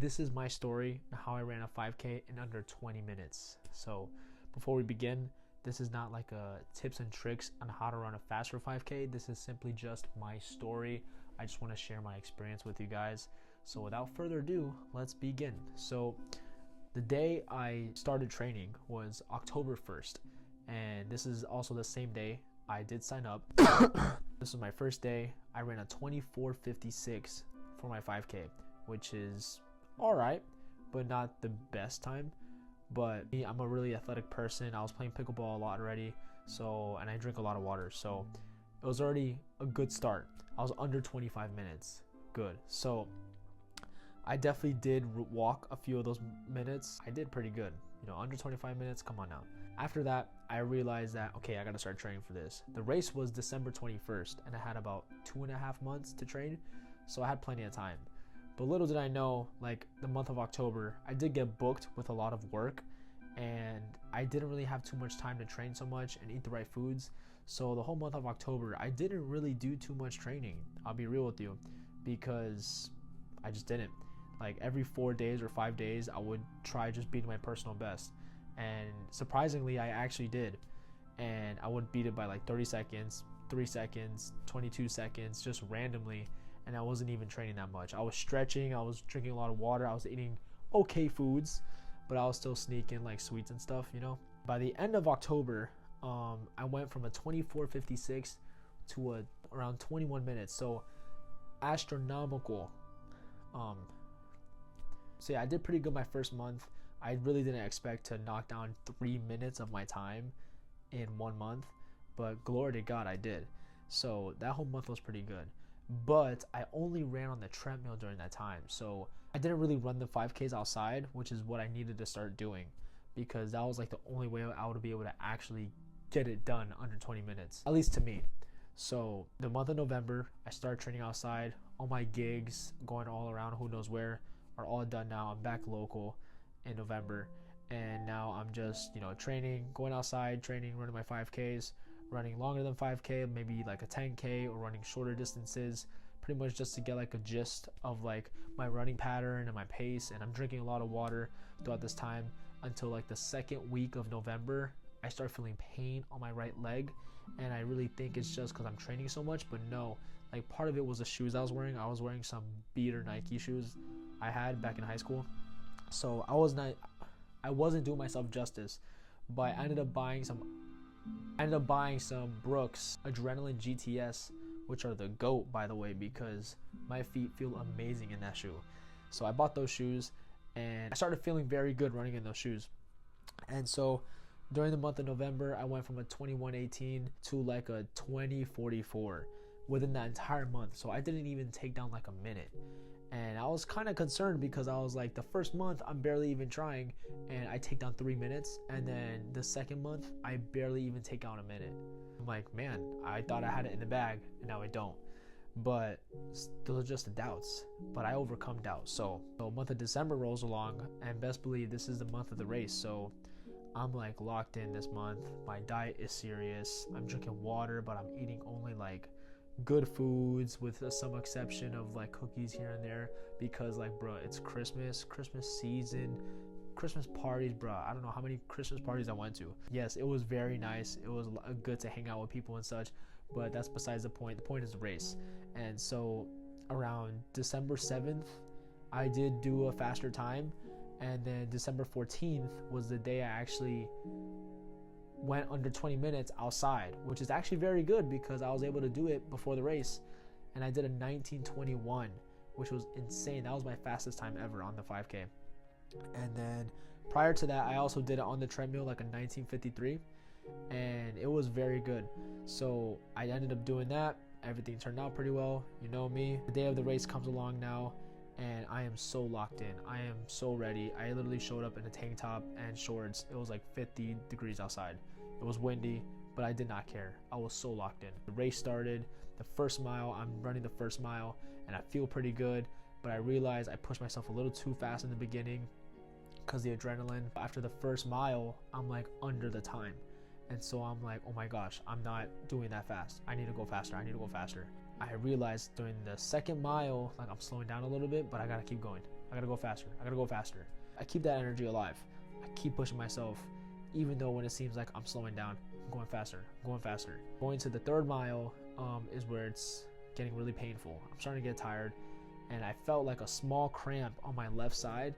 This is my story on how I ran a 5K in under 20 minutes. So before we begin, this is not like a tips and tricks on how to run a faster 5K. This is simply just my story. I just want to share my experience with you guys. So without further ado, let's begin. So the day I started training was October 1st, and this is also the same day I did sign up. This was my first day. I ran a 24:56 for my 5K, which is all right, but not the best time. But me, I'm a really athletic person. I was playing pickleball a lot already, and I drink a lot of water, so it was already a good start. I was under 25 minutes. Good. So I definitely did walk a few of those minutes. I did pretty good. Under 25 minutes, come on now. After that, I realized that, okay, I gotta start training for this. The race was December 21st, and I had about 2.5 months to train, so I had plenty of time. But little did I know, like the month of October, I did get booked with a lot of work, and I didn't really have too much time to train so much and eat the right foods. So the whole month of October, I didn't really do too much training. I'll be real with you, because I just didn't. Like every 4 days or 5 days, I would try just beating my personal best. And surprisingly, I actually did. And I would beat it by like 30 seconds, 3 seconds, 22 seconds, just randomly. And I wasn't even training that much. I was stretching, I was drinking a lot of water, I was eating okay foods, but I was still sneaking like sweets and stuff, By the end of October, I went from a 24:56 to around 21 minutes. So astronomical. So yeah, I did pretty good my first month. I really didn't expect to knock down 3 minutes of my time in 1 month, but glory to God, I did. So that whole month was pretty good. But I only ran on the treadmill during that time. So I didn't really run the 5Ks outside, which is what I needed to start doing, because that was like the only way I would be able to actually get it done under 20 minutes, at least to me. So the month of November, I started training outside. All my gigs going all around, who knows where, are all done now. I'm back local in November, and now I'm just training, going outside, training, running my 5Ks, running longer than 5K, maybe like a 10K, or running shorter distances, pretty much just to get like a gist of like my running pattern and my pace. And I'm drinking a lot of water throughout this time until like the second week of November. I start feeling pain on my right leg, and I really think it's just because I'm training so much, but no, like part of it was the shoes I was wearing. I was wearing some beater Nike shoes I had back in high school, so I wasn't doing myself justice. But I ended up buying some Brooks Adrenaline GTS, which are the GOAT, by the way, because my feet feel amazing in that shoe. So I bought those shoes, and I started feeling very good running in those shoes. And so during the month of November, I went from a 21:18 to like a 20:44 within that entire month. So I didn't even take down like a minute. And I was kind of concerned, because I was like, the first month I'm barely even trying and I take down 3 minutes, and then the second month I barely even take down a minute. I'm like, man, I thought I had it in the bag, and now I don't. But those are just the doubts, but I overcome doubt. So month of December rolls along, and best believe this is the month of the race. So I'm like locked in this month. My diet is serious. I'm drinking water, but I'm eating only like good foods, with some exception of like cookies here and there, because like, bro, it's Christmas season, Christmas parties, bro. I don't know how many Christmas parties I went to. Yes, it was very nice. It was good to hang out with people and such, but that's besides the point. The point is the race. And so around December 7th, I did do a faster time, and then December 14th was the day I actually went under 20 minutes outside, which is actually very good, because I was able to do it before the race, and I did a 19:21, which was insane. That was my fastest time ever on the 5K. And then prior to that, I also did it on the treadmill, like a 19:53, and it was very good. So I ended up doing that. Everything turned out pretty well. You know me. The day of the race comes along now, and I am so locked in. I am so ready. I literally showed up in a tank top and shorts. It was like 50 degrees outside. It was windy, but I did not care. I was so locked in. The race started. The first mile, I'm running the first mile, and I feel pretty good, but I realized I pushed myself a little too fast in the beginning because the adrenaline. After the first mile, I'm like under the time. And so I'm like, oh my gosh, I'm not doing that fast. I need to go faster. I realized during the second mile, like, I'm slowing down a little bit, but I gotta keep going. I gotta go faster. I gotta go faster. I keep that energy alive. I keep pushing myself, even though when it seems like I'm slowing down, I'm going faster, I'm going faster. Going to the 3rd mile is where it's getting really painful. I'm starting to get tired, and I felt like a small cramp on my left side,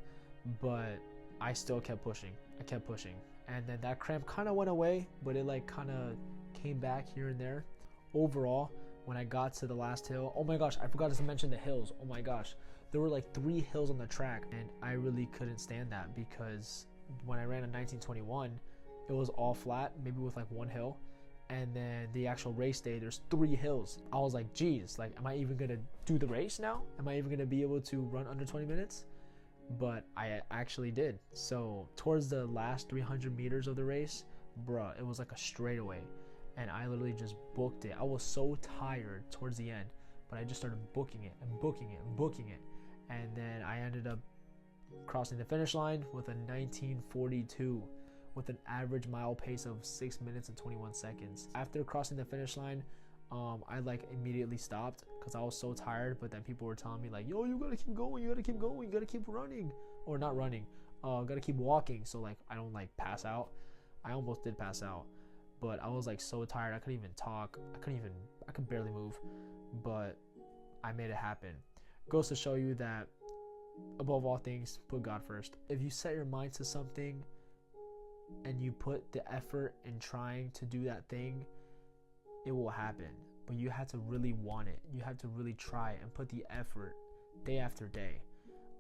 but I still kept pushing. I kept pushing, and then that cramp kind of went away, but it like kind of came back here and there. Overall, when I got to the last hill, oh my gosh, I forgot to mention the hills. Oh my gosh, there were like 3 hills on the track, and I really couldn't stand that because when I ran in 1921, it was all flat, maybe with like 1 hill, and then the actual race day, there's 3 hills. I was like, geez, like, am I even gonna do the race now? Am I even gonna be able to run under 20 minutes? But I actually did. So towards the last 300 meters of the race, bruh, it was like a straightaway, and I literally just booked it. I was so tired towards the end, but I just started booking it and booking it and booking it, and then I ended up crossing the finish line with a 1942 with an average mile pace of 6 minutes and 21 seconds. After crossing the finish line, I like immediately stopped because I was so tired, but then people were telling me like, yo, you gotta keep going, you gotta keep going, you gotta keep running, or not running, gotta keep walking, so like I don't like pass out. I almost did pass out, but I was like so tired, I couldn't even talk, I could barely move, but I made it happen. Goes to show you that above all things, put God first. If you set your mind to something and you put the effort in trying to do that thing, it will happen. But you have to really want it. You have to really try and put the effort day after day.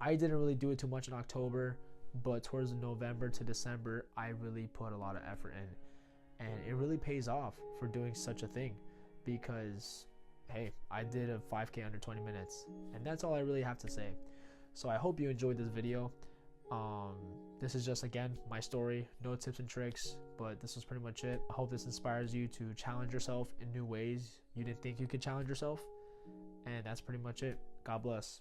I didn't really do it too much in October, but towards November to December, I really put a lot of effort in. And it really pays off for doing such a thing, because hey, I did a 5K under 20 minutes, and that's all I really have to say. So I hope you enjoyed this video. This is just, again, my story, no tips and tricks, but this was pretty much it. I hope this inspires you to challenge yourself in new ways you didn't think you could challenge yourself. And that's pretty much it. God bless.